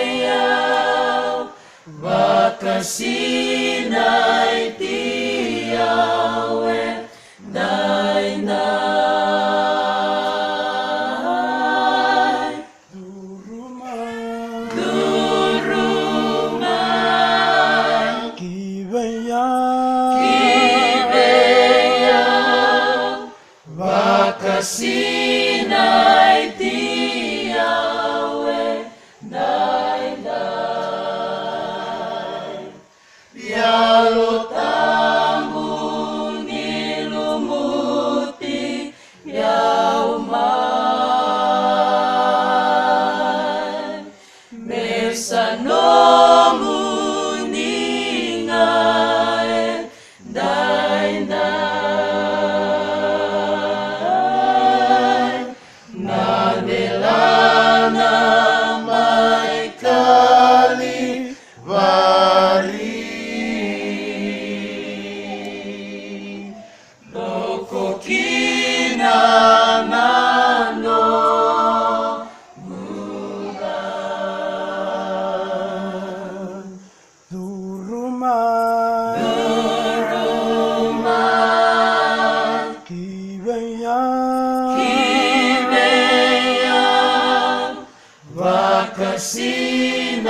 Gibeyaw, bakasinay tiyawe, daynay. Durumay, Gibeyaw, bakasinay tiyawe, daynay. Yalo tamu nilumuti yaumay, mesanomu ningae, daynay. Nadelana may kalivari, loko kinanano mula. Durumay, Gibeyaw, bakasinay